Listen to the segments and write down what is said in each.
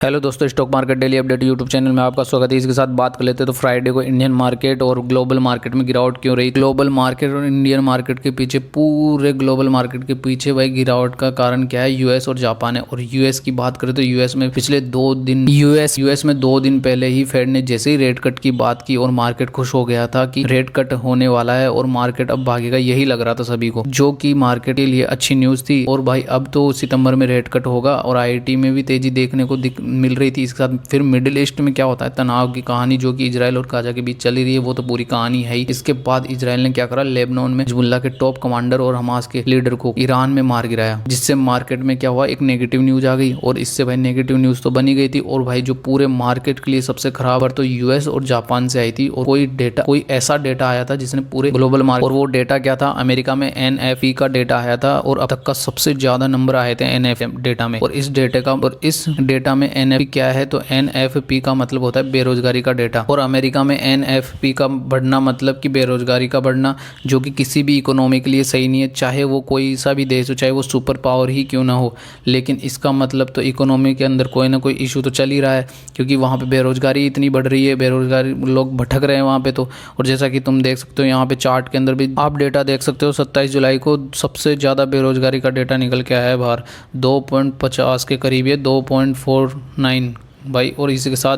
Hello दोस्तों, stock market daily update YouTube channel में आपका स्वागत है। इसके साथ बात कर लेते हैं तो फ्राइडे को इंडियन मार्केट और ग्लोबल मार्केट में गिरावट क्यों रही। ग्लोबल मार्केट और इंडियन मार्केट के पीछे, पूरे ग्लोबल मार्केट के पीछे भाई गिरावट का कारण क्या है? यूएस और जापान है। और यूएस की बात करें तो यूएस में पिछले 2 दिन यूएस में 2 दिन पहले ही फेड ने जैसे ही रेट कट की बात की और मार्केट खुश हो गया था कि रेट कट होने वाला है और मार्केट अब भागेगा, यही लग रहा था सभी को, जो कि मार्केट के लिए अच्छी न्यूज थी। और भाई अब तो सितंबर में रेट कट होगा और आईटी में भी तेजी देखने को मिल रही थी। इसके साथ फिर मिडिल ईस्ट में क्या होता है, तनाव की कहानी जो कि इजराइल और गाजा के बीच चली रही है, वो तो पूरी कहानी है ही। इसके बाद इजराइल ने क्या करा, लेबनान में हिजबुल्लाह के टॉप कमांडर और हमास के लीडर को ईरान में मार गिराया, जिससे मार्केट में क्या हुआ, एक नेगेटिव न्यूज आ गई। और इससे भाई नेगेटिव न्यूज तो बनी गई थी। और भाई जो पूरे मार्केट के लिए सबसे खराब तो यूएस और जापान से आई थी। और कोई ऐसा डेटा आया था जिसने पूरे ग्लोबल मार्केट, और वो डेटा क्या था, अमेरिका में एनएफई का डेटा आया था और अब तक का सबसे ज्यादा नंबर आए थे एनएफई डेटा में। और इस डेटा में एनएफई क्या है, तो एनएफपी का मतलब होता है बेरोजगारी का डेटा। और अमेरिका में एनएफपी का बढ़ना मतलब कि बेरोजगारी का बढ़ना, जो कि किसी भी इकोनॉमी के लिए सही नहीं है, चाहे वो कोई सा भी देश हो, चाहे वो सुपर पावर ही क्यों ना हो। लेकिन इसका मतलब तो इकोनॉमी के अंदर कोई ना कोई इशू तो चल ही रहा है, क्योंकि वहाँ पे बेरोजगारी इतनी बढ़ रही है, बेरोजगारी लोग भटक रहे हैं वहाँ पे। तो और जैसा कि तुम देख सकते हो यहाँ पे चार्ट के अंदर भी आप डेटा देख सकते हो, 27 जुलाई को सबसे ज़्यादा बेरोजगारी का डेटा निकल के आया है बाहर, 2.50 के करीब है, 2.49 भाई। और इसी के साथ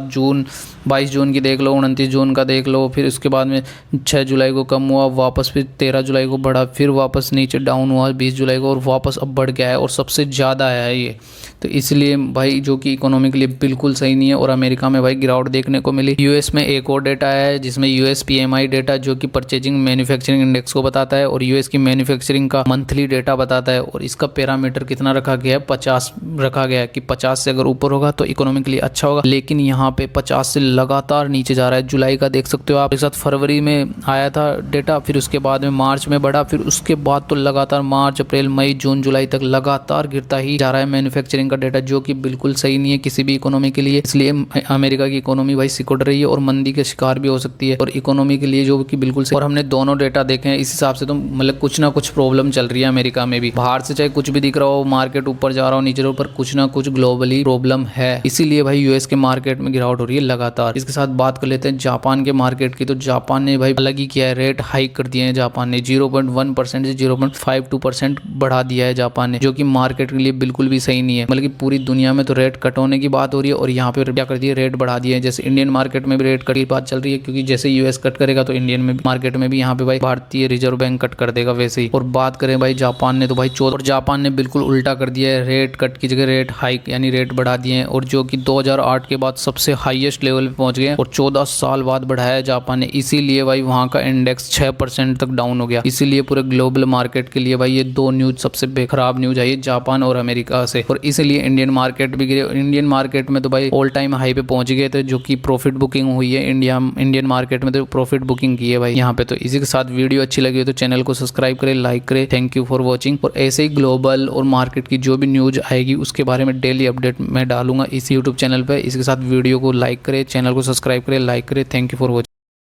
22 जून की देख लो, 29 जून का देख लो, फिर उसके बाद में 6 जुलाई को कम हुआ वापस, फिर 13 जुलाई को बढ़ा, फिर वापस नीचे डाउन हुआ 20 जुलाई को, और वापस अब बढ़ गया है और सबसे ज़्यादा आया है ये। तो इसलिए भाई जो कि इकोनॉमी के लिए बिल्कुल सही नहीं है। और अमेरिका में भाई गिरावट देखने को मिली। यूएस में एक और डेटा आया है जिसमें यूएस पीएमआई डेटा, जो कि परचेजिंग मैन्युफैक्चरिंग इंडेक्स को बताता है, और यूएस की मैन्युफैक्चरिंग का मंथली डेटा बताता है। और इसका पैरामीटर कितना रखा गया है, 50 रखा गया है कि 50 से अगर ऊपर होगा तो इकोनॉमी के लिए अच्छा होगा। लेकिन यहाँ पे 50 से लगातार नीचे जा रहा है। जुलाई का देख सकते हो आप, एक साथ फरवरी में आया था डेटा, फिर उसके बाद में मार्च में बढ़ा, फिर उसके बाद तो लगातार मार्च, अप्रैल, मई, जून, जुलाई तक लगातार गिरता ही जा रहा है मैन्युफैक्चरिंग का डेटा, जो कि बिल्कुल सही नहीं है किसी भी इकोनॉमी के लिए। इसलिए अमेरिका की इकोनॉमी भाई सिकुड़ रही है और मंदी के शिकार भी हो सकती है, और इकोनॉमी के लिए जो कि बिल्कुल सही। और हमने दोनों डेटा देखे हैं, इस हिसाब से तो मतलब कुछ ना कुछ प्रॉब्लम चल रही है अमेरिका में भी। बाहर से चाहे कुछ भी दिख रहा हो, मार्केट ऊपर जा रहा हो, नीचे रहा हो, पर कुछ ना कुछ ग्लोबली प्रॉब्लम है। इसीलिए भाई यूएस के मार्केट में गिरावट हो रही है लगातार। इसके साथ बात कर लेते हैं जापान के मार्केट की। तो जापान ने भाई अलग ही किया है, रेट हाइक कर दिए हैं जापान ने, 0.1% से 0.52% बढ़ा दिया है जापान ने, जो कि मार्केट के लिए बिल्कुल भी सही नहीं है। मतलब कि पूरी दुनिया में तो रेट कट होने की बात हो रही है और यहाँ पे क्या कर दिए, रेट बढ़ा दिए हैं। जैसे इंडियन मार्केट में भी रेट कट की बात चल रही है, क्योंकि जैसे यूएस कट करेगा तो इंडियन में मार्केट में भी यहाँ पे भाई भारतीय रिजर्व बैंक कट कर देगा वैसे ही। और बात करें भाई जापान ने, तो भाई 14, और जापान ने बिल्कुल उल्टा कर दिया है, रेट कट की जगह रेट हाइक यानी रेट बढ़ा दिए हैं, और जो कि 2008 के बाद सबसे हाईएस्ट लेवल पे पहुंच गए और 14 साल बाद बढ़ाया है जापान ने। इसीलिए भाई वहां का इंडेक्स 6% तक डाउन हो गया। इसीलिए पूरे ग्लोबल मार्केट के लिए भाई ये 2 न्यूज सबसे खराब न्यूज आई है, जापान और अमेरिका से। और इसलिए इंडियन मार्केट भी गिरे। इंडियन मार्केट में तो भाई ऑल टाइम हाई पे पहुंच गए थे, जो कि प्रॉफिट बुकिंग हुई है इंडियन मार्केट में, तो प्रॉफिट बुकिंग की है भाई यहाँ पे। तो इसी के साथ वीडियो अच्छी लगी हो तो चैनल को सब्सक्राइब करें, लाइक करें। Thank you for watching. और ऐसे ही ग्लोबल और मार्केट की जो भी न्यूज आएगी उसके बारे में डेली अपडेट मैं डालूंगा इस यूट्यूब चैनल पर। इसके साथ वीडियो को लाइक करें, चैनल को सब्सक्राइब करें, लाइक करें। Thank you for watching.